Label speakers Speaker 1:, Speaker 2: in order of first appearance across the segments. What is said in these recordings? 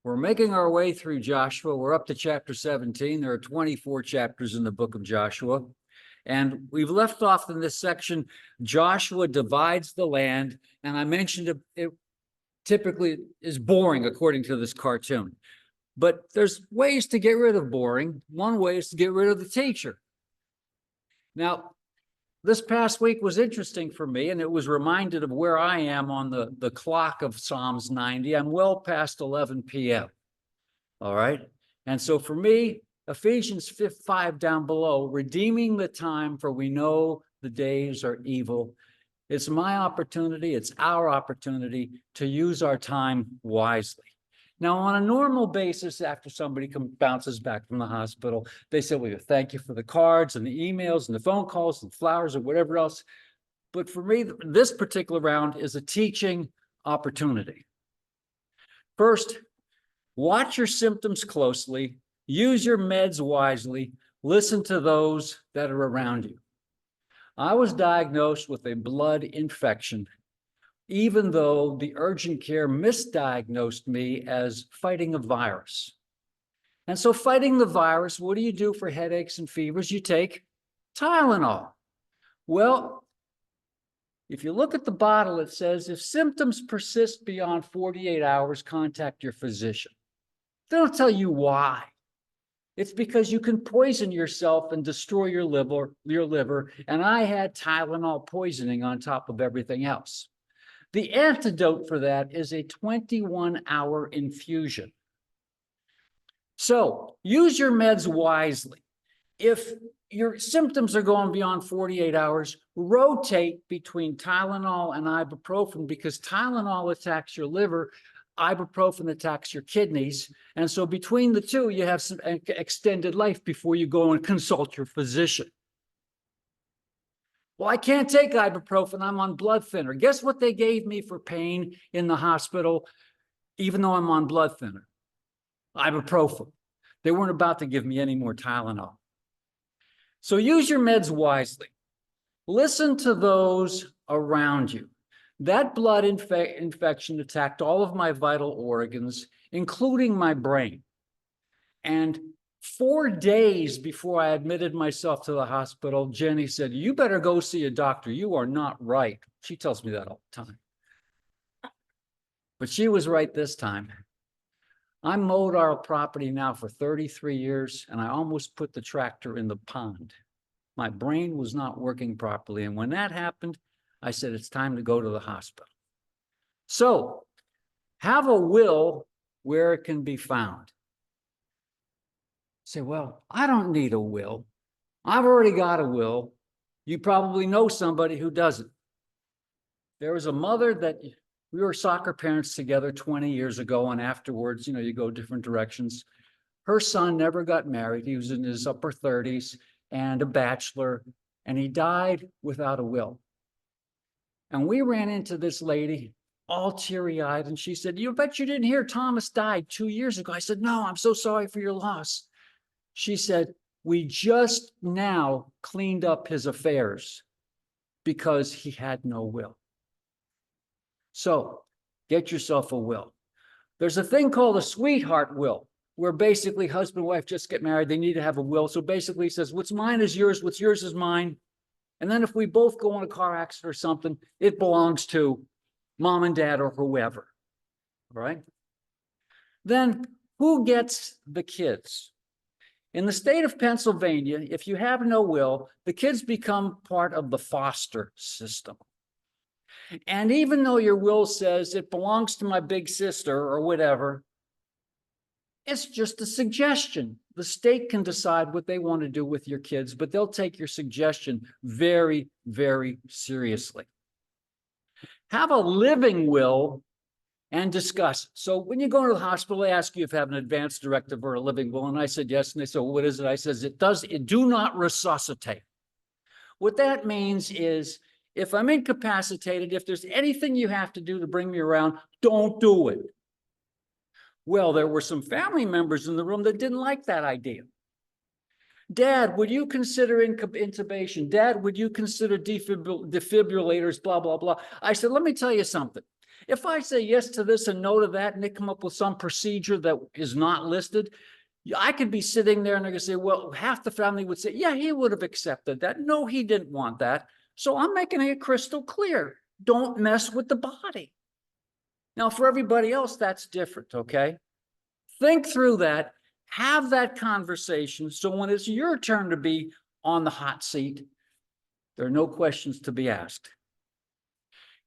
Speaker 1: We're making our way through Joshua. We're up to chapter 17. There are 24 chapters in the book of Joshua. And we've left off in this section, Joshua divides the land. And I mentioned it typically is boring according to this cartoon. But there's ways to get rid of boring. One way is to get rid of the teacher. Now, this past week was interesting for me, and it was reminded of where I am on the clock of Psalms 90. I'm well past 11 p.m. All right. And so for me, Ephesians 5 down below, redeeming the time, for we know the days are evil. It's my opportunity, it's our opportunity to use our time wisely. Now, on a normal basis, after somebody bounces back from the hospital, they say, well, thank you for the cards and the emails and the phone calls and flowers or whatever else. But for me, this particular round is a teaching opportunity. First, watch your symptoms closely, use your meds wisely, listen to those that are around you. I was diagnosed with a blood infection, even though the urgent care misdiagnosed me as fighting a virus. And so fighting the virus, what do you do for headaches and fevers? You take Tylenol. Well, if you look at the bottle, it says, if symptoms persist beyond 48 hours, contact your physician. They don't tell you why. It's because you can poison yourself and destroy your liver. And I had Tylenol poisoning on top of everything else. The antidote for that is a 21-hour infusion. So use your meds wisely. If your symptoms are going beyond 48 hours, rotate between Tylenol and ibuprofen, because Tylenol attacks your liver, ibuprofen attacks your kidneys. And so between the two, you have some extended life before you go and consult your physician. Well, I can't take ibuprofen. I'm on blood thinner. Guess what they gave me for pain in the hospital, even though I'm on blood thinner? Ibuprofen. They weren't about to give me any more Tylenol. So use your meds wisely. Listen to those around you. That blood infection attacked all of my vital organs, including my brain. And 4 days before I admitted myself to the hospital, Jenny said, you better go see a doctor. You are not right. She tells me that all the time. But she was right this time. I mowed our property now for 33 years, and I almost put the tractor in the pond. My brain was not working properly. And when that happened, I said, it's time to go to the hospital. So have a will where it can be found. Say, well, I don't need a will. I've already got a will. You probably know somebody who doesn't. There was a mother that we were soccer parents together 20 years ago, and afterwards, you go different directions. Her son never got married. He was in his upper 30s and a bachelor, and he died without a will. And we ran into this lady, all teary-eyed, and she said, you bet you didn't hear Thomas died 2 years ago. I said, no, I'm so sorry for your loss. She said, we just now cleaned up his affairs because he had no will. So get yourself a will. There's a thing called a sweetheart will, where basically husband and wife just get married. They need to have a will. So basically it says, what's mine is yours, what's yours is mine. And then if we both go in a car accident or something, it belongs to mom and dad or whoever. All right? Then who gets the kids? In the state of Pennsylvania, if you have no will, the kids become part of the foster system. And even though your will says it belongs to my big sister or whatever, it's just a suggestion. The state can decide what they want to do with your kids, but they'll take your suggestion very, very seriously. Have a living will and discuss. So when you go to the hospital, they ask you if you have an advance directive or a living will. And I said, yes. And they said, well, what is it? I says, it do not resuscitate. What that means is if I'm incapacitated, if there's anything you have to do to bring me around, don't do it. Well, there were some family members in the room that didn't like that idea. Dad, would you consider intubation? Dad, would you consider defibrillators, blah, blah, blah. I said, let me tell you something. If I say yes to this and no to that, and they come up with some procedure that is not listed, I could be sitting there and they're going to say, well, half the family would say, yeah, he would have accepted that. No, he didn't want that. So I'm making it crystal clear. Don't mess with the body. Now, for everybody else, that's different, okay? Think through that. Have that conversation. So when it's your turn to be on the hot seat, there are no questions to be asked.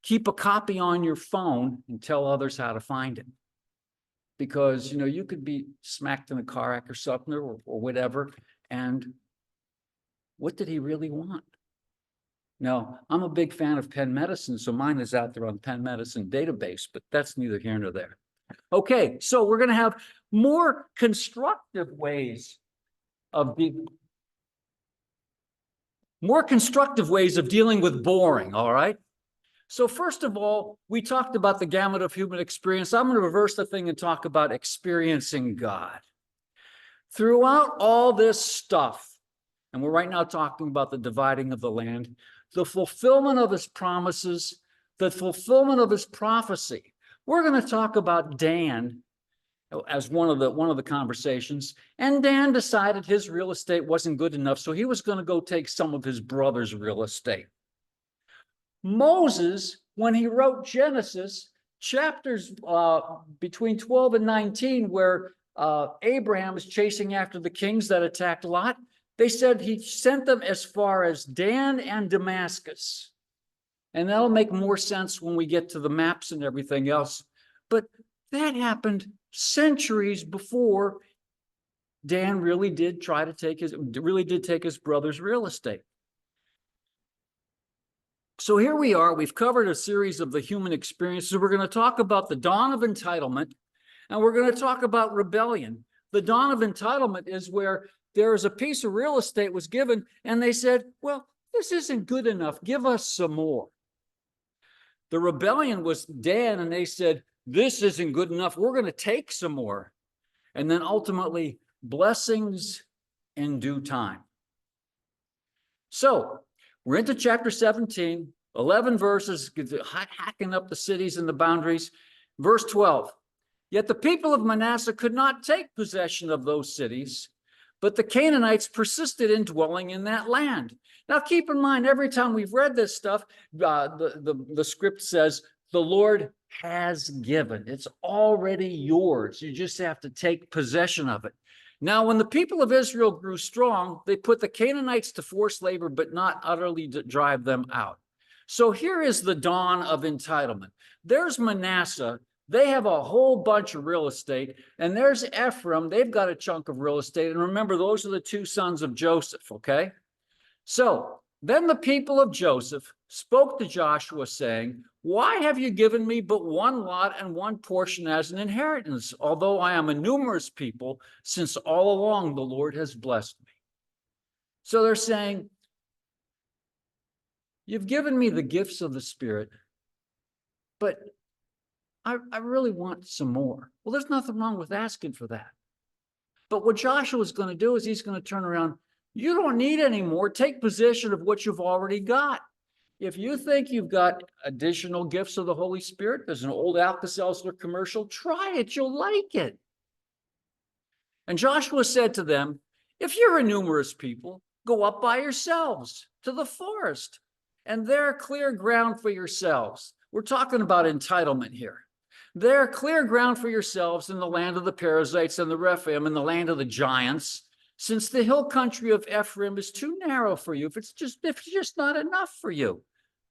Speaker 1: Keep a copy on your phone and tell others how to find it. Because, you know, you could be smacked in a car wreck or something or whatever. And what did he really want? Now, I'm a big fan of Penn Medicine, so mine is out there on Penn Medicine database, but that's neither here nor there. Okay, so we're going to have more constructive ways of dealing with boring, all right? So first of all, we talked about the gamut of human experience. I'm going to reverse the thing and talk about experiencing God. Throughout all this stuff, and we're right now talking about the dividing of the land, the fulfillment of his promises, the fulfillment of his prophecy. We're going to talk about Dan as one of the conversations, and Dan decided his real estate wasn't good enough, so he was going to go take some of his brother's real estate. Moses, when he wrote Genesis, chapters between 12 and 19, where Abraham is chasing after the kings that attacked Lot, they said he sent them as far as Dan and Damascus. And that'll make more sense when we get to the maps and everything else. But that happened centuries before Dan really did take his brother's real estate. So here we are. We've covered a series of the human experiences. We're going to talk about the dawn of entitlement, and we're going to talk about rebellion. The dawn of entitlement is where there is a piece of real estate was given, and they said, well, this isn't good enough. Give us some more. The rebellion was Dan, and they said, this isn't good enough. We're going to take some more. And then ultimately, blessings in due time. So we're into chapter 17, 11 verses, hacking up the cities and the boundaries. Verse 12, yet the people of Manasseh could not take possession of those cities, but the Canaanites persisted in dwelling in that land. Now, keep in mind, every time we've read this stuff, the script says, the Lord has given. It's already yours. You just have to take possession of it. Now, when the people of Israel grew strong, they put the Canaanites to forced labor, but not utterly to drive them out. So here is the dawn of entitlement. There's Manasseh. They have a whole bunch of real estate. And there's Ephraim. They've got a chunk of real estate. And remember, those are the two sons of Joseph, okay? So then the people of Joseph spoke to Joshua, saying, why have you given me but one lot and one portion as an inheritance, although I am a numerous people, since all along the Lord has blessed me? So they're saying, you've given me the gifts of the Spirit, but I really want some more. Well, there's nothing wrong with asking for that. But what Joshua is going to do is he's going to turn around. You don't need any more. Take possession of what you've already got. If you think you've got additional gifts of the Holy Spirit, there's an old Alka-Seltzer commercial, try it, you'll like it. And Joshua said to them, if you're a numerous people, go up by yourselves to the forest, and there clear ground for yourselves. We're talking about entitlement here. There clear ground for yourselves in the land of the Perizzites and the Rephaim, in the land of the giants, since the hill country of Ephraim is too narrow for you, if it's just not enough for you.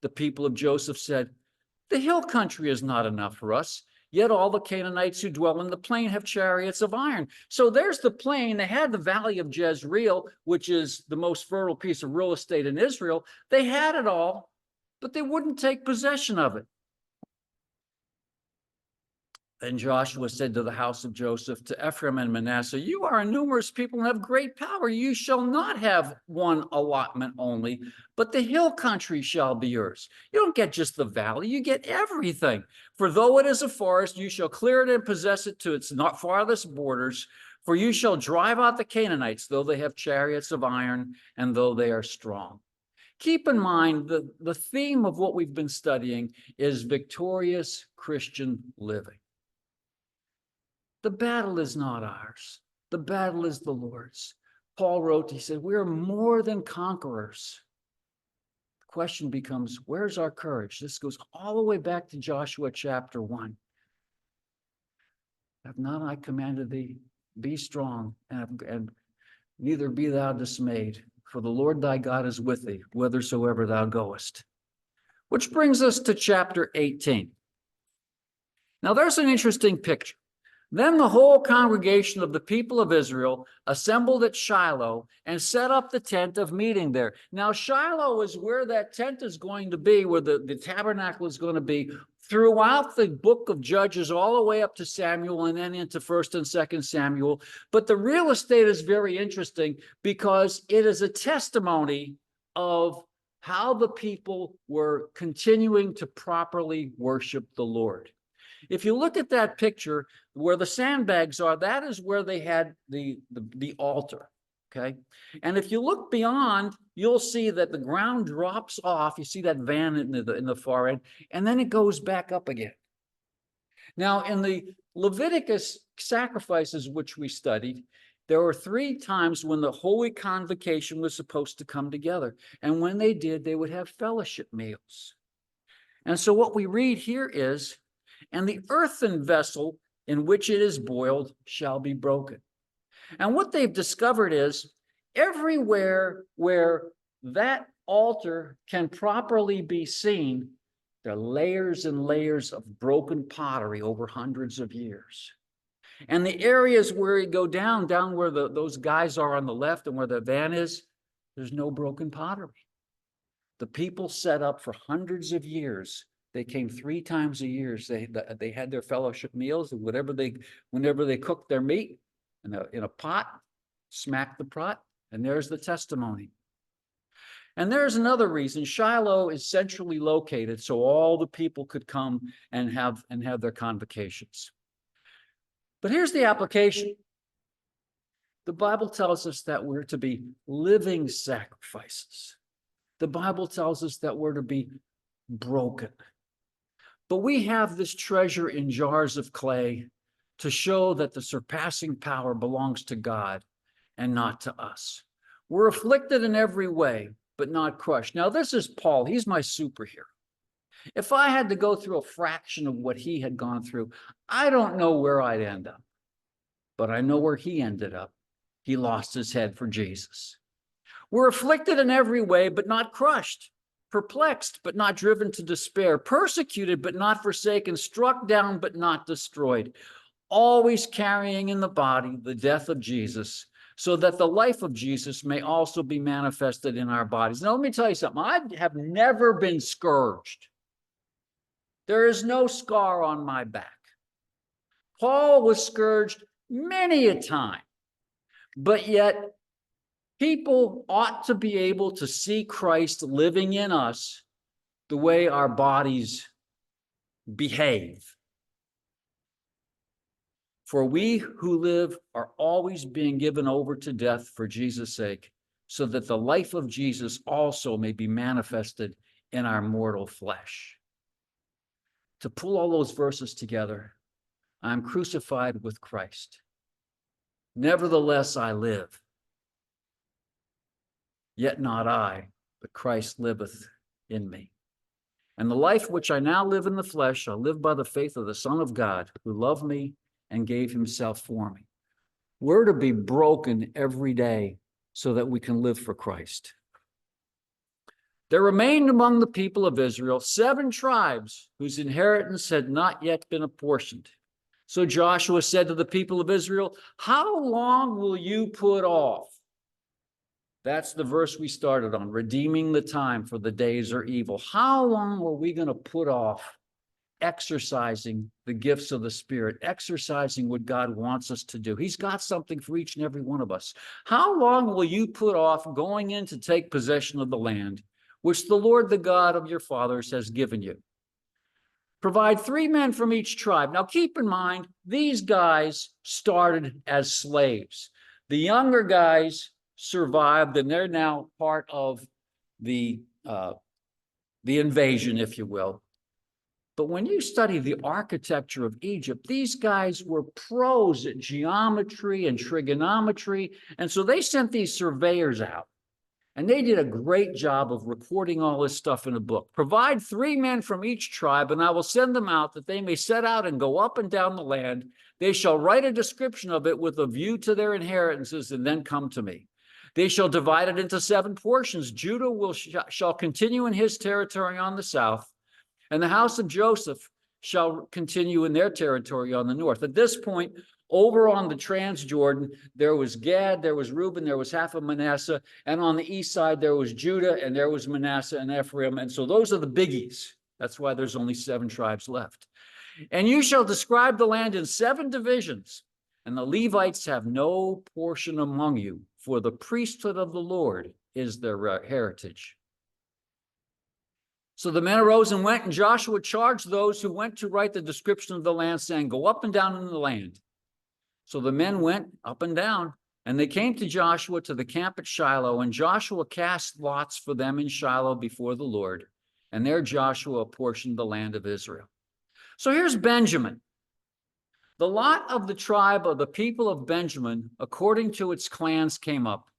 Speaker 1: The people of Joseph said, the hill country is not enough for us, yet all the Canaanites who dwell in the plain have chariots of iron. So there's the plain. They had the valley of Jezreel, which is the most fertile piece of real estate in Israel. They had it all, but they wouldn't take possession of it. Then Joshua said to the house of Joseph, to Ephraim and Manasseh, you are a numerous people and have great power. You shall not have one allotment only, but the hill country shall be yours. You don't get just the valley, you get everything. For though it is a forest, you shall clear it and possess it to its not farthest borders. For you shall drive out the Canaanites, though they have chariots of iron and though they are strong. Keep in mind the theme of what we've been studying is victorious Christian living. The battle is not ours. The battle is the Lord's. Paul wrote, he said, we are more than conquerors. The question becomes, where's our courage? This goes all the way back to Joshua chapter 1. Have not I commanded thee, be strong, and neither be thou dismayed, for the Lord thy God is with thee, whithersoever thou goest. Which brings us to chapter 18. Now there's an interesting picture. Then the whole congregation of the people of Israel assembled at Shiloh and set up the tent of meeting there. Now Shiloh is where that tent is going to be, where the tabernacle is going to be throughout the book of Judges, all the way up to Samuel and then into 1st and 2nd Samuel. But the real estate is very interesting because it is a testimony of how the people were continuing to properly worship the Lord. If you look at that picture where the sandbags are, that is where they had the altar, okay? And if you look beyond, you'll see that the ground drops off. You see that van in the far end, and then it goes back up again. Now, in the Leviticus sacrifices, which we studied, there were 3 times when the Holy Convocation was supposed to come together. And when they did, they would have fellowship meals. And so what we read here is, and the earthen vessel in which it is boiled shall be broken. And what they've discovered is everywhere where that altar can properly be seen, there are layers and layers of broken pottery over hundreds of years. And the areas where you go down where those guys are on the left and where the van is, there's no broken pottery. The people set up for hundreds of years. They came 3 times a year. They had their fellowship meals, and whenever they cooked their meat in a pot, smack the pot, and there's the testimony. And there's another reason. Shiloh is centrally located, so all the people could come and have their convocations. But here's the application. The Bible tells us that we're to be living sacrifices. The Bible tells us that we're to be broken. But we have this treasure in jars of clay to show that the surpassing power belongs to God and not to us. We're afflicted in every way, but not crushed. Now, this is Paul. He's my superhero. If I had to go through a fraction of what he had gone through, I don't know where I'd end up. But I know where he ended up. He lost his head for Jesus. We're afflicted in every way, but not crushed. Perplexed, but not driven to despair, persecuted, but not forsaken, struck down, but not destroyed, always carrying in the body the death of Jesus, so that the life of Jesus may also be manifested in our bodies. Now, let me tell you something. I have never been scourged. There is no scar on my back. Paul was scourged many a time, but yet people ought to be able to see Christ living in us the way our bodies behave. For we who live are always being given over to death for Jesus' sake, so that the life of Jesus also may be manifested in our mortal flesh. To pull all those verses together, I'm crucified with Christ. Nevertheless, I live. Yet not I, but Christ liveth in me. And the life which I now live in the flesh, I live by the faith of the Son of God, who loved me and gave himself for me. We're to be broken every day so that we can live for Christ. There remained among the people of Israel 7 tribes whose inheritance had not yet been apportioned. So Joshua said to the people of Israel, how long will you put off? That's the verse we started on, redeeming the time, for the days are evil. How long are we going to put off exercising the gifts of the Spirit, exercising what God wants us to do? He's got something for each and every one of us. How long will you put off going in to take possession of the land, which the Lord, the God of your fathers, has given you? Provide 3 men from each tribe. Now keep in mind, these guys started as slaves. The younger guys survived, and they're now part of the invasion, if you will. But when you study the architecture of Egypt, these guys were pros at geometry and trigonometry. And so they sent these surveyors out, and they did a great job of recording all this stuff in a book. Provide 3 men from each tribe, and I will send them out that they may set out and go up and down the land. They shall write a description of it with a view to their inheritances, and then come to me. They shall divide it into 7 portions. Judah shall continue in his territory on the south, and the house of Joseph shall continue in their territory on the north. At this point, over on the Transjordan, there was Gad, there was Reuben, there was half of Manasseh, and on the east side, there was Judah, and there was Manasseh and Ephraim. And so those are the biggies. That's why there's only 7 tribes left. And you shall describe the land in 7 divisions, and the Levites have no portion among you, for the priesthood of the Lord is their heritage. So the men arose and went, and Joshua charged those who went to write the description of the land, saying, go up and down in the land. So the men went up and down, and they came to Joshua to the camp at Shiloh, and Joshua cast lots for them in Shiloh before the Lord, and there Joshua apportioned the land of Israel. So here's Benjamin. The lot of the tribe of the people of Benjamin, according to its clans, came up,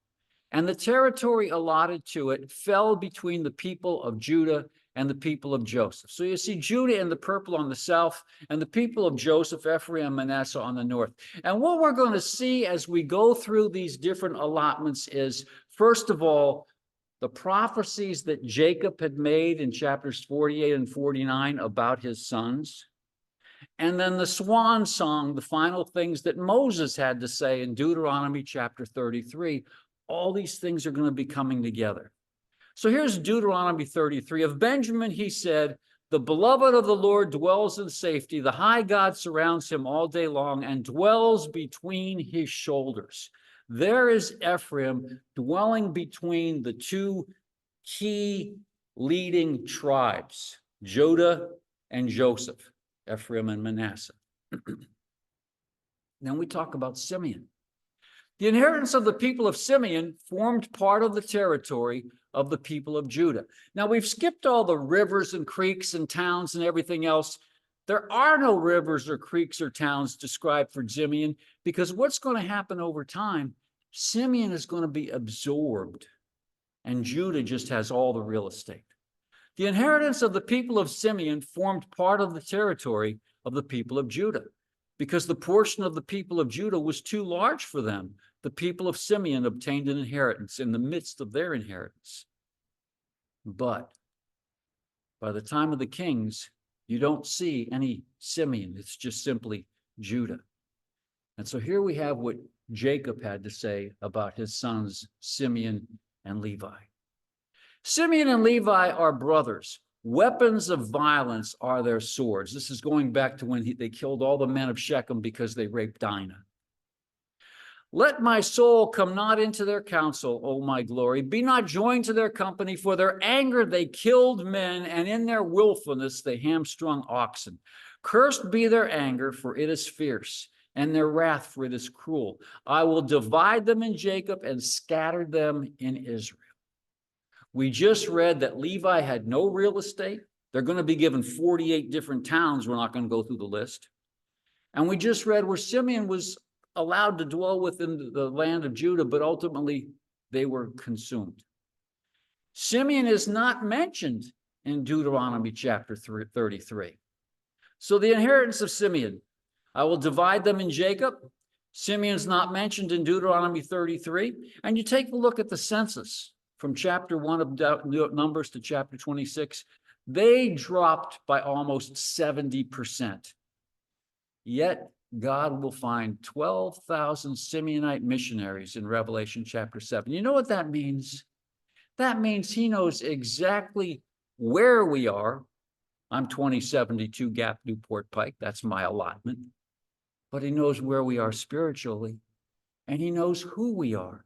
Speaker 1: and the territory allotted to it fell between the people of Judah and the people of Joseph. So you see Judah in the purple on the south, and the people of Joseph, Ephraim, and Manasseh on the north. And what we're going to see as we go through these different allotments is, first of all, the prophecies that Jacob had made in chapters 48 and 49 about his sons. And then the swan song, the final things that Moses had to say in Deuteronomy chapter 33. All these things are going to be coming together. So here's Deuteronomy 33. Of Benjamin, he said, the beloved of the Lord dwells in safety. The high God surrounds him all day long and dwells between his shoulders. There is Ephraim dwelling between the 2 key leading tribes, Judah and Joseph, Ephraim and Manasseh. Then we talk about Simeon. The inheritance of the people of Simeon formed part of the territory of the people of Judah. Now, we've skipped all the rivers and creeks and towns and everything else. There are no rivers or creeks or towns described for Simeon, because what's going to happen over time, Simeon is going to be absorbed, and Judah just has all the real estate. The inheritance of the people of Simeon formed part of the territory of the people of Judah, because the portion of the people of Judah was too large for them. The people of Simeon obtained an inheritance in the midst of their inheritance. But by the time of the kings, you don't see any Simeon. It's just simply Judah. And so here we have what Jacob had to say about his sons, Simeon and Levi. Simeon and Levi are brothers. Weapons of violence are their swords. This is going back to when they killed all the men of Shechem because they raped Dinah. Let my soul come not into their counsel, O my glory. Be not joined to their company. For their anger they killed men, and in their willfulness they hamstrung oxen. Cursed be their anger, for it is fierce, and their wrath, for it is cruel. I will divide them in Jacob and scatter them in Israel. We just read that Levi had no real estate. They're going to be given 48 different towns. We're not going to go through the list. And we just read where Simeon was allowed to dwell within the land of Judah, but ultimately they were consumed. Simeon is not mentioned in Deuteronomy chapter 33. So the inheritance of Simeon, I will divide them in Jacob. Simeon's not mentioned in Deuteronomy 33. And you take a look at the census from chapter 1 of Numbers to chapter 26, they dropped by almost 70%. Yet God will find 12,000 Simeonite missionaries in Revelation chapter 7. You know what that means? That means he knows exactly where we are. I'm 2072 Gap Newport Pike. That's my allotment. But he knows where we are spiritually, and he knows who we are.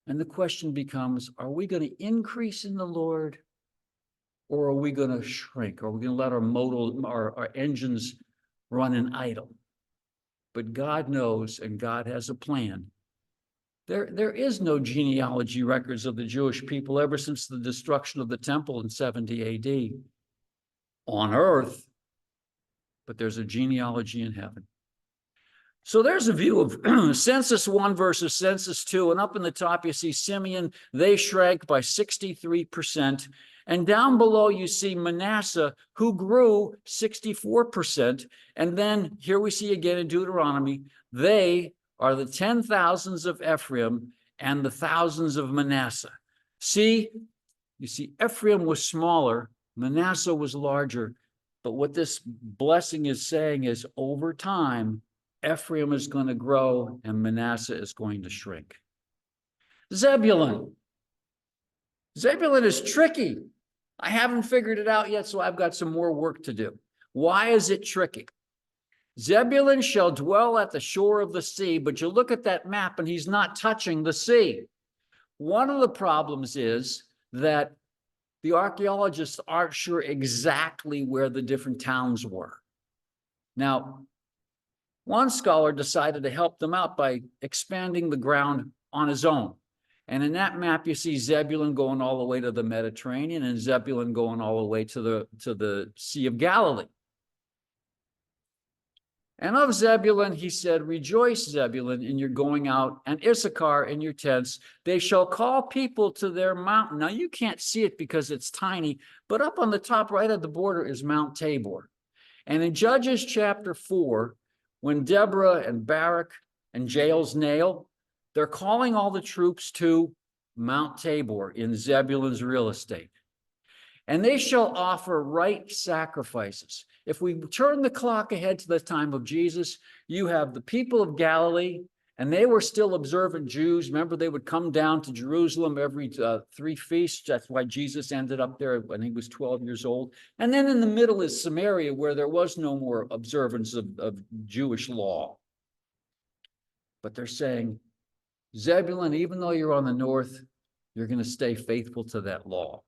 Speaker 1: And the question becomes, are we going to increase in the Lord, or are we going to shrink? Are we going to let our engines run in idle? But God knows, and God has a plan There is no genealogy records of the Jewish people ever since the destruction of the temple in 70 AD on earth, but there's a genealogy in heaven. So there's a view of census 1 versus census 2. And up in the top, you see Simeon, they shrank by 63%. And down below, you see Manasseh, who grew 64%. And then here we see again in Deuteronomy, they are the 10,000s of Ephraim and the thousands of Manasseh. See, you see, Ephraim was smaller, Manasseh was larger. But what this blessing is saying is over time, Ephraim is going to grow and Manasseh is going to shrink. Zebulun. Zebulun is tricky. I haven't figured it out yet, so I've got some more work to do. Why is it tricky? Zebulun shall dwell at the shore of the sea, but you look at that map and he's not touching the sea. One of the problems is that the archaeologists aren't sure exactly where the different towns were. Now, one scholar decided to help them out by expanding the ground on his own. And in that map, you see Zebulun going all the way to the Mediterranean and Zebulun going all the way to the Sea of Galilee. And of Zebulun, he said, rejoice, Zebulun, in your going out, and Issachar in your tents. They shall call people to their mountain. Now, you can't see it because it's tiny, but up on the top right of the border is Mount Tabor. And in Judges chapter 4, when Deborah and Barak and Jael's Nail, they're calling all the troops to Mount Tabor in Zebulun's real estate. And they shall offer right sacrifices. If we turn the clock ahead to the time of Jesus, you have the people of Galilee, and they were still observant Jews. Remember, they would come down to Jerusalem every 3 feasts. That's why Jesus ended up there when he was 12 years old. And then in the middle is Samaria, where there was no more observance of Jewish law. But they're saying, Zebulun, even though you're on the north, you're going to stay faithful to that law.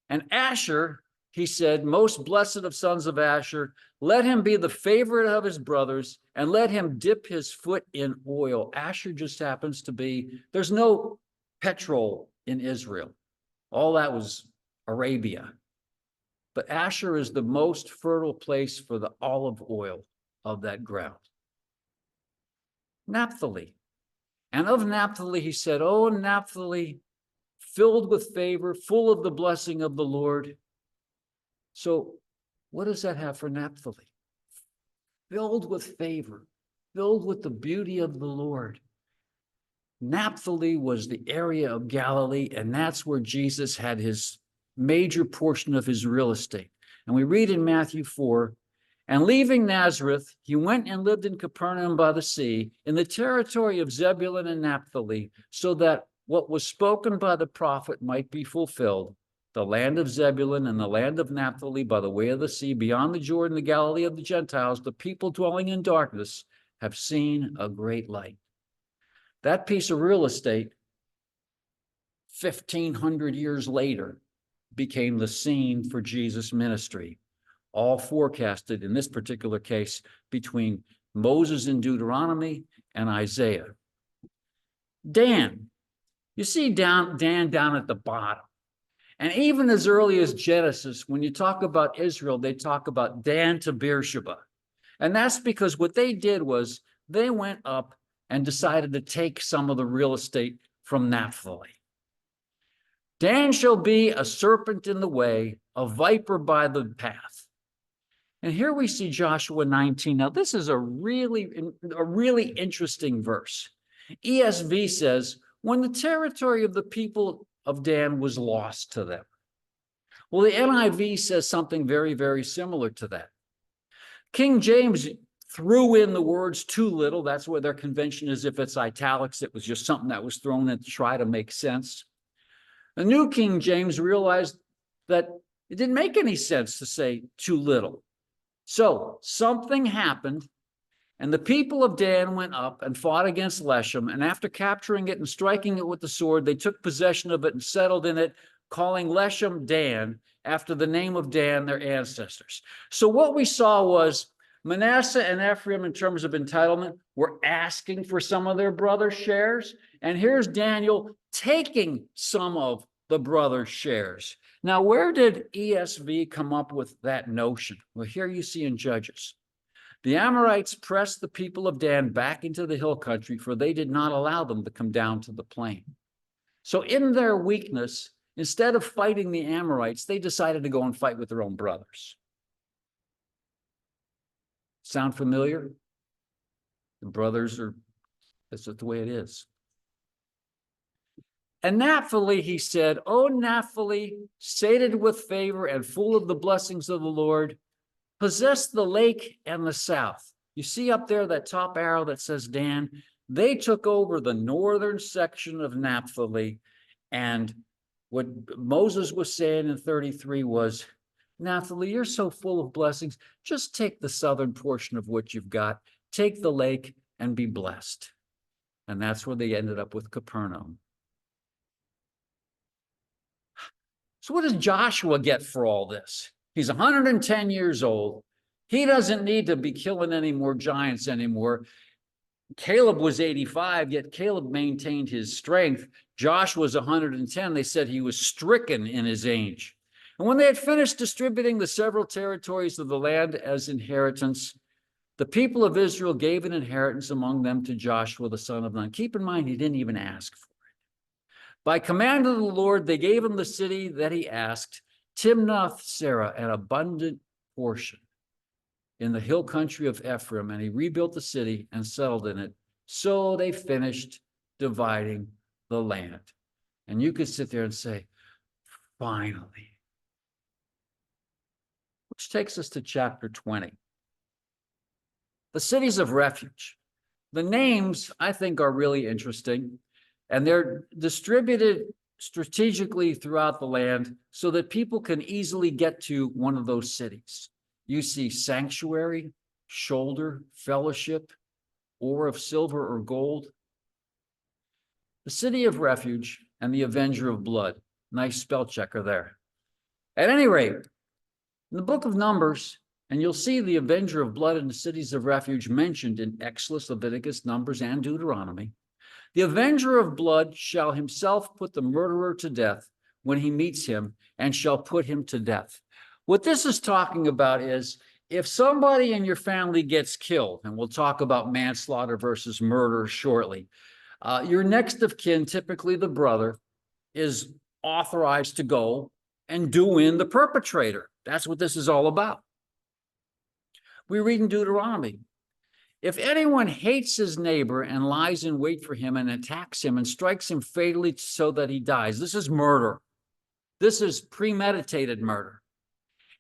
Speaker 1: And Asher, he said, most blessed of sons of Asher, let him be the favorite of his brothers, and let him dip his foot in oil. Asher just happens to be, there's no petrol in Israel. All that was Arabia. But Asher is the most fertile place for the olive oil of that ground. Naphtali. And of Naphtali, he said, oh, Naphtali, filled with favor, full of the blessing of the Lord. So what does that have for Naphtali? Filled with favor, filled with the beauty of the Lord. Naphtali was the area of Galilee, and that's where Jesus had his major portion of his real estate. And we read in Matthew 4, and leaving Nazareth, he went and lived in Capernaum by the sea, in the territory of Zebulun and Naphtali, so that what was spoken by the prophet might be fulfilled. The land of Zebulun and the land of Naphtali by the way of the sea, beyond the Jordan, the Galilee of the Gentiles, the people dwelling in darkness have seen a great light. That piece of real estate, 1,500 years later, became the scene for Jesus' ministry, all forecasted in this particular case between Moses in Deuteronomy and Isaiah. Dan, you see Dan down at the bottom. And even as early as Genesis, when you talk about Israel, they talk about Dan to Beersheba. And that's because what they did was they went up and decided to take some of the real estate from Naphtali. Dan shall be a serpent in the way, a viper by the path. And here we see Joshua 19. Now, this is a really interesting verse. ESV says, when the territory of the people of Dan was lost to them. Well, the NIV says something very, very similar to that. King James threw in the words too little. That's where their convention is. If it's italics, it was just something that was thrown in to try to make sense. The New King James realized that it didn't make any sense to say too little. So something happened, and the people of Dan went up and fought against Leshem, and after capturing it and striking it with the sword, they took possession of it and settled in it, calling Leshem Dan, after the name of Dan, their ancestors. So what we saw was Manasseh and Ephraim, in terms of entitlement, were asking for some of their brother's shares. And here's Daniel taking some of the brother's shares. Now, where did ESV come up with that notion? Well, here you see in Judges. The Amorites pressed the people of Dan back into the hill country, for they did not allow them to come down to the plain. So in their weakness, instead of fighting the Amorites, they decided to go and fight with their own brothers. Sound familiar? The brothers are, that's the way it is. And Naphtali, he said, "O Naphtali, sated with favor and full of the blessings of the Lord, possess the lake and the south." You see up there that top arrow that says Dan? They took over the northern section of Naphtali. And what Moses was saying in 33 was, Naphtali, you're so full of blessings. Just take the southern portion of what you've got, take the lake and be blessed. And that's where they ended up with Capernaum. So what does Joshua get for all this? He's 110 years old. He doesn't need to be killing any more giants anymore. Caleb was 85, yet Caleb maintained his strength. Joshua was 110. They said he was stricken in his age. And when they had finished distributing the several territories of the land as inheritance, the people of Israel gave an inheritance among them to Joshua, the son of Nun. Keep in mind, he didn't even ask for it. By command of the Lord, they gave him the city that he asked, Timnath-Serah, an abundant portion in the hill country of Ephraim, and he rebuilt the city and settled in it. So they finished dividing the land. And you could sit there and say, finally. Which takes us to chapter 20. The cities of refuge. The names, I think, are really interesting, and they're distributed strategically throughout the land so that people can easily get to one of those cities. You see sanctuary, shoulder, fellowship, ore of silver or gold. The city of refuge and the avenger of blood. Nice spell checker there. At any rate, in the book of Numbers, and you'll see the avenger of blood and the cities of refuge mentioned in Exodus, Leviticus, Numbers, and Deuteronomy. The avenger of blood shall himself put the murderer to death when he meets him, and shall put him to death. What this is talking about is if somebody in your family gets killed, and we'll talk about manslaughter versus murder shortly, your next of kin, typically the brother, is authorized to go and do in the perpetrator. That's what this is all about. We read in Deuteronomy, if anyone hates his neighbor and lies in wait for him and attacks him and strikes him fatally so that he dies, this is murder. This is premeditated murder.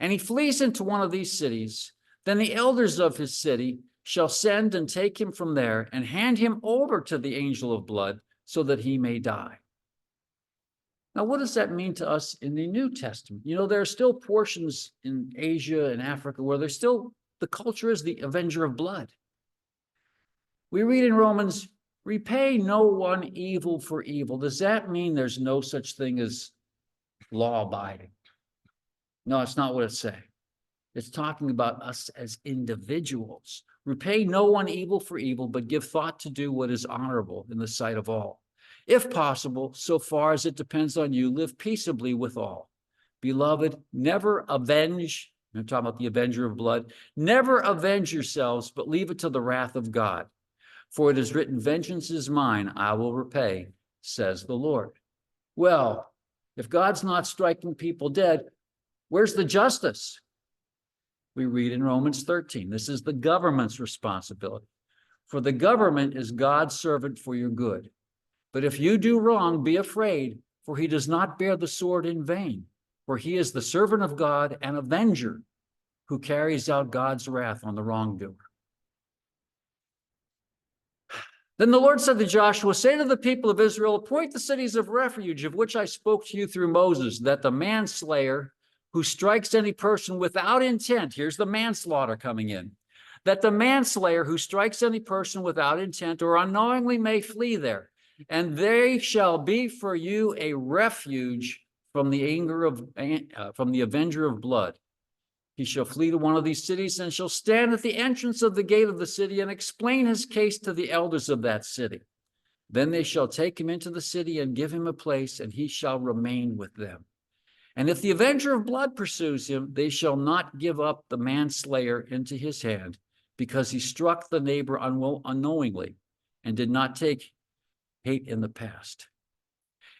Speaker 1: And he flees into one of these cities, then the elders of his city shall send and take him from there and hand him over to the angel of blood so that he may die. Now, what does that mean to us in the New Testament? You know, there are still portions in Asia and Africa where there's still, the culture is the avenger of blood. We read in Romans, repay no one evil for evil. Does that mean there's no such thing as law abiding? No, it's not what it's saying. It's talking about us as individuals. Repay no one evil for evil, but give thought to do what is honorable in the sight of all. If possible, so far as it depends on you, live peaceably with all. Beloved, never avenge, I'm talking about the avenger of blood, never avenge yourselves, but leave it to the wrath of God. For it is written, vengeance is mine, I will repay, says the Lord. Well, if God's not striking people dead, where's the justice? We read in Romans 13, this is the government's responsibility. For the government is God's servant for your good. But if you do wrong, be afraid, for he does not bear the sword in vain. For he is the servant of God and avenger who carries out God's wrath on the wrongdoer. Then the Lord said to Joshua, say to the people of Israel, appoint the cities of refuge of which I spoke to you through Moses, that the manslayer who strikes any person without intent, here's the manslaughter coming in, that the manslayer who strikes any person without intent or unknowingly may flee there, and they shall be for you a refuge from the anger of, from the avenger of blood. He shall flee to one of these cities and shall stand at the entrance of the gate of the city and explain his case to the elders of that city. Then they shall take him into the city and give him a place, and he shall remain with them. And if the avenger of blood pursues him, they shall not give up the manslayer into his hand, because he struck the neighbor unknowingly and did not take hate in the past.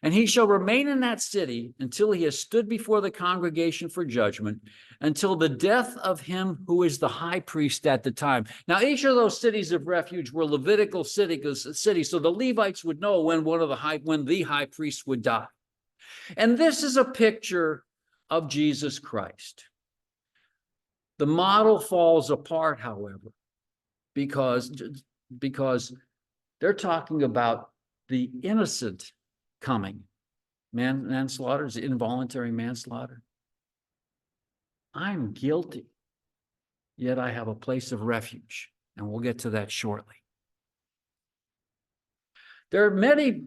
Speaker 1: And he shall remain in that city until he has stood before the congregation for judgment, until the death of him who is the high priest at the time. Now, each of those cities of refuge were Levitical cities, so the Levites would know when the high priest would die. And this is a picture of Jesus Christ. The model falls apart, however, because they're talking about the innocent coming. Manslaughter is involuntary manslaughter. I'm guilty, yet I have a place of refuge, and we'll get to that shortly. There are many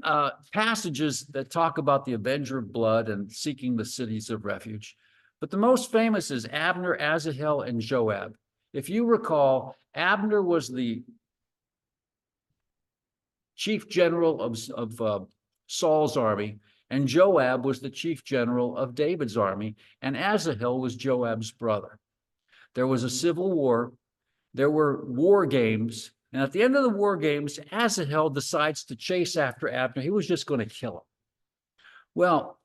Speaker 1: passages that talk about the avenger of blood and seeking the cities of refuge, but the most famous is Abner, Asahel, and Joab. If you recall, Abner was the chief general of Saul's army, and Joab was the chief general of David's army, and Asahel was Joab's brother. There was a civil war. There were war games. And at the end of the war games, Asahel decides to chase after Abner. He was just going to kill him. Well,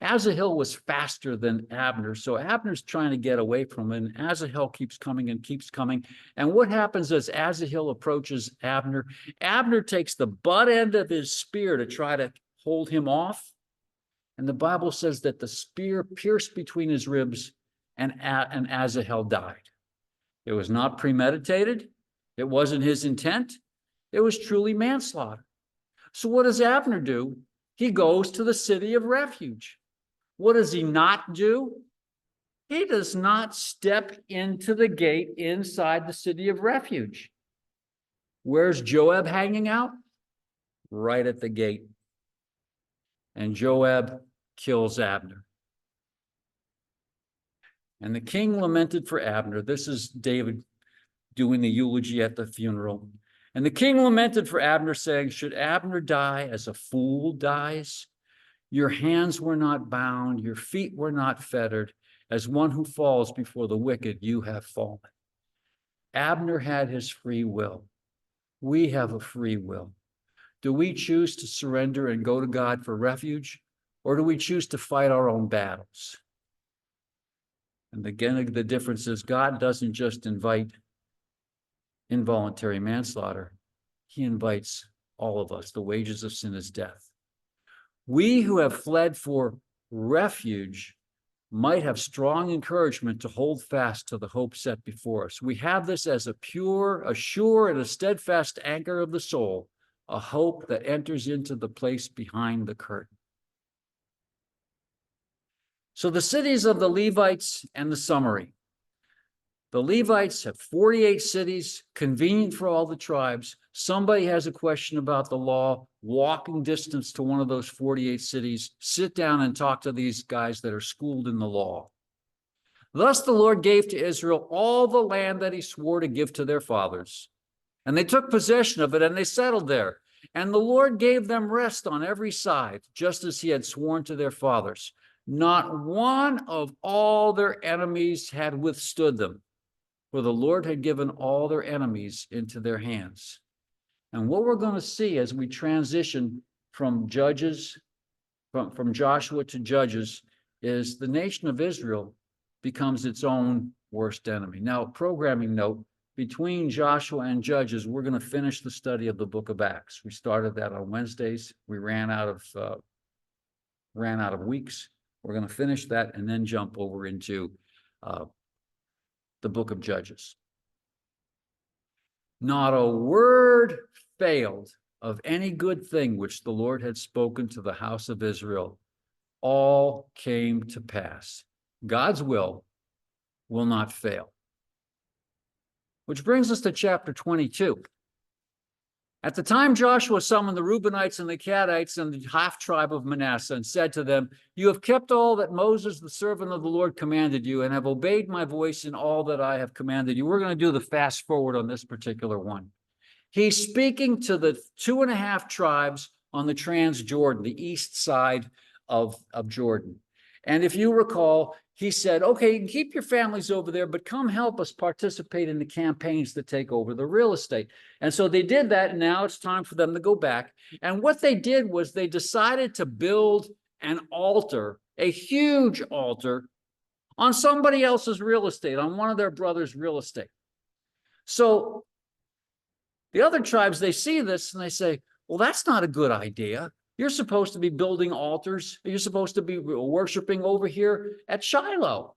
Speaker 1: Asahel was faster than Abner, so Abner's trying to get away from him, and Asahel keeps coming and keeps coming. And what happens as Asahel approaches Abner? Abner takes the butt end of his spear to try to hold him off. And the Bible says that the spear pierced between his ribs, and Asahel died. It was not premeditated. It wasn't his intent. It was truly manslaughter. So what does Abner do? He goes to the city of refuge. What does he not do? He does not step into the gate inside the city of refuge. Where's Joab hanging out? Right at the gate. And Joab kills Abner. And the king lamented for Abner. This is David doing the eulogy at the funeral. And the king lamented for Abner, saying, should Abner die as a fool dies? Your hands were not bound, your feet were not fettered. As one who falls before the wicked, you have fallen. Abner had his free will. We have a free will. Do we choose to surrender and go to God for refuge, or do we choose to fight our own battles? And again, the difference is God doesn't just invite involuntary manslaughter. He invites all of us. The wages of sin is death. We who have fled for refuge might have strong encouragement to hold fast to the hope set before us. We have this as a pure, a sure, and a steadfast anchor of the soul, a hope that enters into the place behind the curtain. So the cities of the Levites and the summary. The Levites have 48 cities, convenient for all the tribes. Somebody has a question about the law, walking distance to one of those 48 cities, sit down and talk to these guys that are schooled in the law. Thus the Lord gave to Israel all the land that he swore to give to their fathers. And they took possession of it and they settled there. And the Lord gave them rest on every side, just as he had sworn to their fathers. Not one of all their enemies had withstood them, for the Lord had given all their enemies into their hands. And what we're going to see as we transition from Judges, from Joshua to Judges, is the nation of Israel becomes its own worst enemy. Now, programming note, between Joshua and Judges, we're going to finish the study of the book of Acts. We started that on Wednesdays. We ran out of weeks. We're going to finish that and then jump over into the book of Judges. Not a word failed of any good thing which the Lord had spoken to the house of Israel. All came to pass. God's will not fail. Which brings us to chapter 22. At the time Joshua summoned the Reubenites and the Gadites and the half tribe of Manasseh and said to them, "You have kept all that Moses, the servant of the Lord, commanded you and have obeyed my voice in all that I have commanded you." We're going to do the fast forward on this particular one. He's speaking to the 2.5 tribes on the Transjordan, the east side of Jordan. And if you recall, he said, okay, you can keep your families over there, but come help us participate in the campaigns to take over the real estate. And so they did that, and now it's time for them to go back. And what they did was they decided to build an altar, a huge altar, on somebody else's real estate, on one of their brothers' real estate. So the other tribes, they see this and they say, well, that's not a good idea. You're supposed to be building altars. You're supposed to be worshiping over here at Shiloh.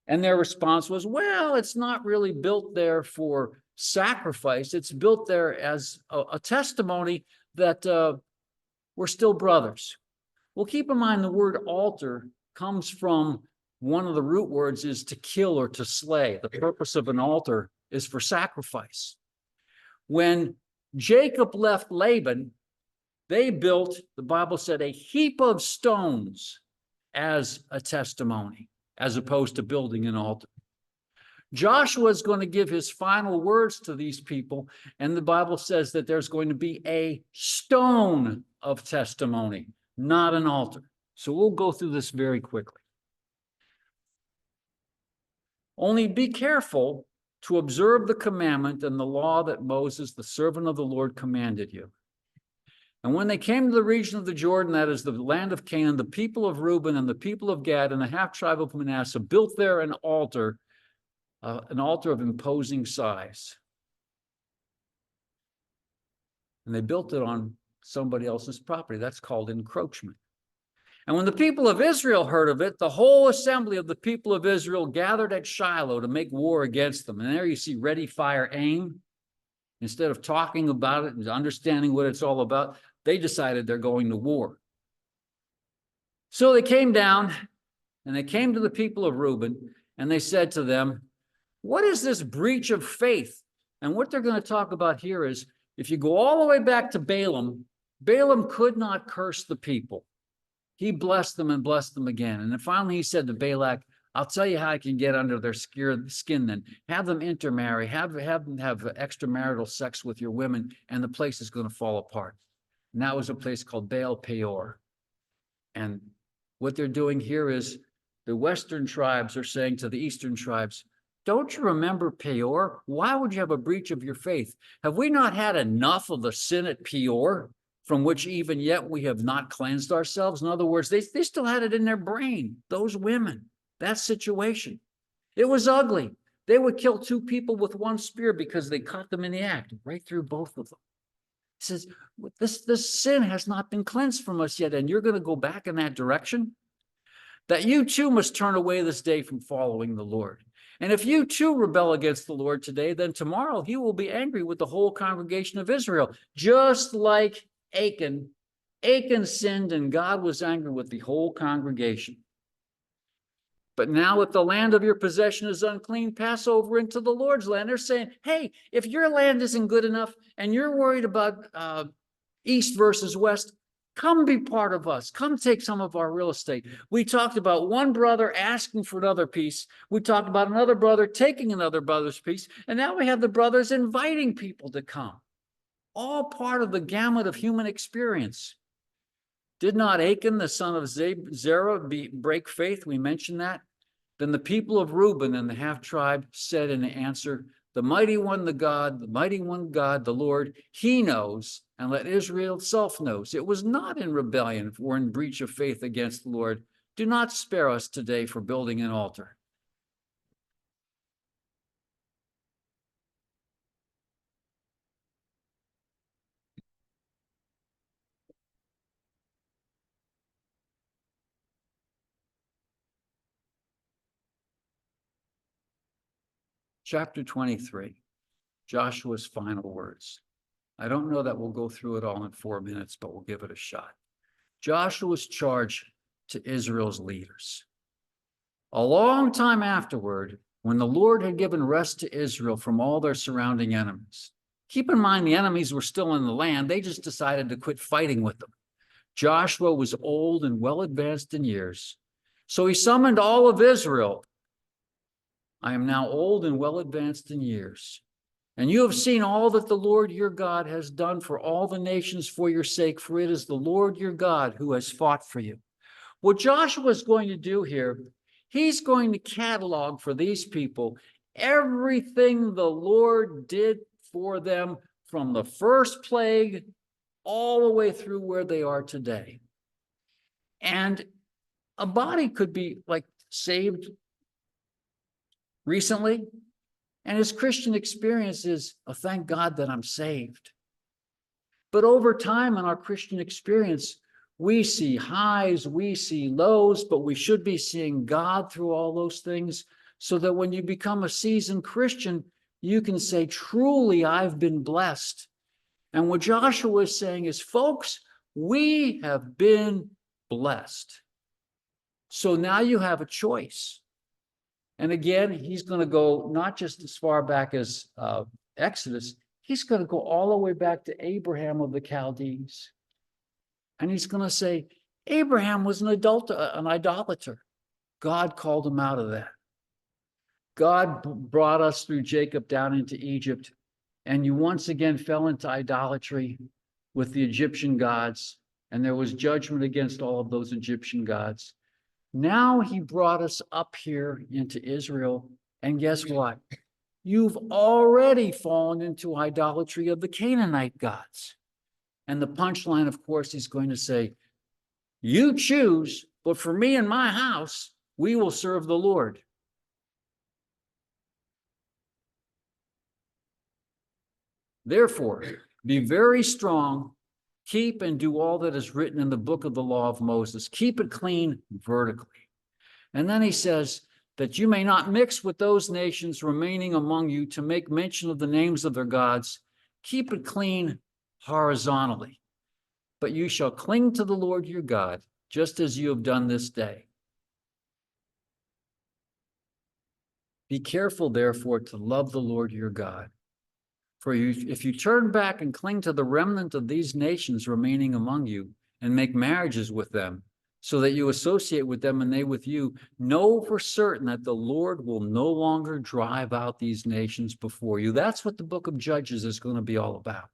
Speaker 1: And their response was, well, it's not really built there for sacrifice. It's built there as a testimony that we're still brothers. Well, keep in mind the word altar comes from one of the root words is to kill or to slay. The purpose of an altar is for sacrifice. When Jacob left Laban, they built, the Bible said, a heap of stones as a testimony, as opposed to building an altar. Joshua is going to give his final words to these people, and the Bible says that there's going to be a stone of testimony, not an altar. So we'll go through this very quickly. Only be careful to observe the commandment and the law that Moses, the servant of the Lord, commanded you. And when they came to the region of the Jordan, that is the land of Canaan, the people of Reuben and the people of Gad and the half tribe of Manasseh built there an altar of imposing size. And they built it on somebody else's property. That's called encroachment. And when the people of Israel heard of it, the whole assembly of the people of Israel gathered at Shiloh to make war against them. And there you see ready, fire, aim. Instead of talking about it and understanding what it's all about, they decided they're going to war. So they came down and they came to the people of Reuben and they said to them, what is this breach of faith? And what they're going to talk about here is, if you go all the way back to Balaam, Balaam could not curse the people. He blessed them and blessed them again. And then finally he said to Balak, I'll tell you how I can get under their skin then. Have them intermarry, have them have extramarital sex with your women, and the place is going to fall apart. And that was a place called Baal Peor. And what they're doing here is the Western tribes are saying to the Eastern tribes, don't you remember Peor? Why would you have a breach of your faith? Have we not had enough of the sin at Peor, from which even yet we have not cleansed ourselves? In other words, they still had it in their brain, those women, that situation. It was ugly. They would kill 2 people with 1 spear because they caught them in the act, right through both of them. He says, this sin has not been cleansed from us yet, and you're going to go back in that direction? That you too must turn away this day from following the Lord. And if you too rebel against the Lord today, then tomorrow he will be angry with the whole congregation of Israel, just like Achan. Achan sinned and God was angry with the whole congregation. But now if the land of your possession is unclean, pass over into the Lord's land. They're saying, hey, if your land isn't good enough and you're worried about east versus west, come be part of us. Come take some of our real estate. We talked about one brother asking for another piece. We talked about another brother taking another brother's piece. And now we have the brothers inviting people to come. All part of the gamut of human experience. Did not Achan, the son of Zerah, break faith? We mentioned that. Then the people of Reuben and the half tribe said in answer, the mighty one, God, the Lord, he knows, and let Israel itself knows. It was not in rebellion or in breach of faith against the Lord. Do not spare us today for building an altar. Chapter 23, Joshua's final words. I don't know that we'll go through it all in 4 minutes, but we'll give it a shot. Joshua's charge to Israel's leaders. A long time afterward, when the Lord had given rest to Israel from all their surrounding enemies, Keep in mind, the enemies were still in the land. They just decided to quit fighting with them. Joshua was old and well advanced in years. So he summoned all of Israel. I am now old and well advanced in years. And you have seen all that the Lord your God has done for all the nations for your sake, for it is the Lord your God who has fought for you. What Joshua is going to do here, he's going to catalog for these people everything the Lord did for them from the first plague all the way through where they are today. And a body could be like saved recently, and his Christian experience is, oh, thank God that I'm saved. But over time in our Christian experience, we see highs, we see lows, but we should be seeing God through all those things, so that when you become a seasoned Christian, you can say, truly, I've been blessed. And what Joshua is saying is, folks, we have been blessed. So now you have a choice. And again, he's going to go not just as far back as Exodus, he's going to go all the way back to Abraham of the Chaldees. And he's going to say, Abraham was an idolater. God called him out of that. God brought us through Jacob down into Egypt, and you once again fell into idolatry with the Egyptian gods, and there was judgment against all of those Egyptian gods. Now he brought us up here into Israel, and guess what? You've already fallen into idolatry of the Canaanite gods. And the punchline, of course, he's going to say, you choose, but for me and my house, we will serve the Lord. Therefore, be very strong, keep and do all that is written in the book of the law of Moses. Keep it clean vertically. And then he says that you may not mix with those nations remaining among you to make mention of the names of their gods. Keep it clean horizontally. But you shall cling to the Lord your God, just as you have done this day. Be careful, therefore, to love the Lord your God. For if you turn back and cling to the remnant of these nations remaining among you, and make marriages with them, so that you associate with them and they with you, know for certain that the Lord will no longer drive out these nations before you. That's what the book of Judges is going to be all about.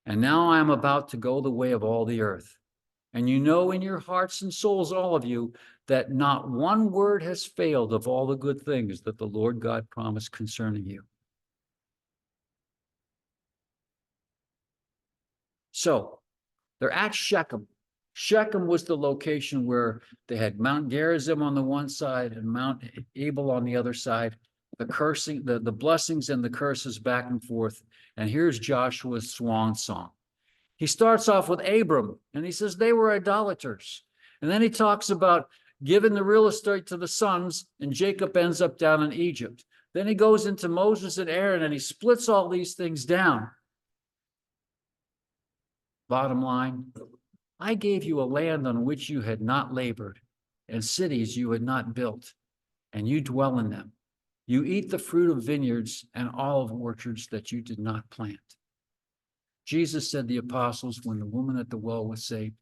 Speaker 1: And now I am about to go the way of all the earth. And you know in your hearts and souls, all of you, that not one word has failed of all the good things that the Lord God promised concerning you. So they're at Shechem. Shechem was the location where they had Mount Gerizim on the one side and Mount Abel on the other side. The blessings and the curses back and forth. And here's Joshua's swan song. He starts off with Abram, and he says they were idolaters. And then he talks about giving the real estate to the sons, and Jacob ends up down in Egypt. Then he goes into Moses and Aaron, and he splits all these things down. Bottom line, I gave you a land on which you had not labored, and cities you had not built, and you dwell in them. You eat the fruit of vineyards and olive orchards that you did not plant. Jesus said to the apostles when the woman at the well was saved,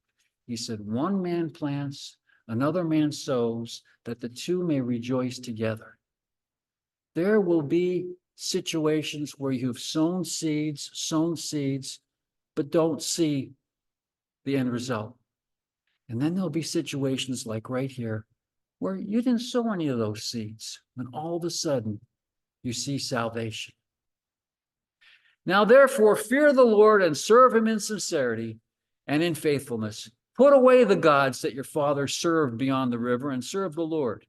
Speaker 1: he said, one man plants, another man sows, that the two may rejoice together. There will be situations where you've sown seeds, but don't see the end result. And then there'll be situations like right here where you didn't sow any of those seeds, and all of a sudden you see salvation. Now, therefore, fear the Lord and serve him in sincerity and in faithfulness. Put away the gods that your fathers served beyond the river and serve the Lord.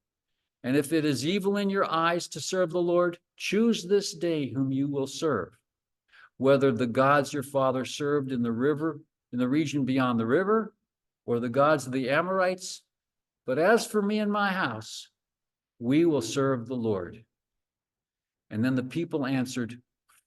Speaker 1: And if it is evil in your eyes to serve the Lord, choose this day whom you will serve, whether the gods your father served in the region beyond the river, or the gods of the Amorites. But as for me and my house, we will serve the Lord. And then the people answered,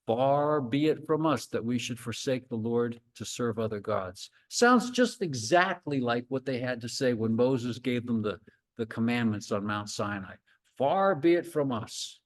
Speaker 1: far be it from us that we should forsake the Lord to serve other gods. Sounds just exactly like what they had to say when Moses gave them the commandments on Mount Sinai. Far be it from us.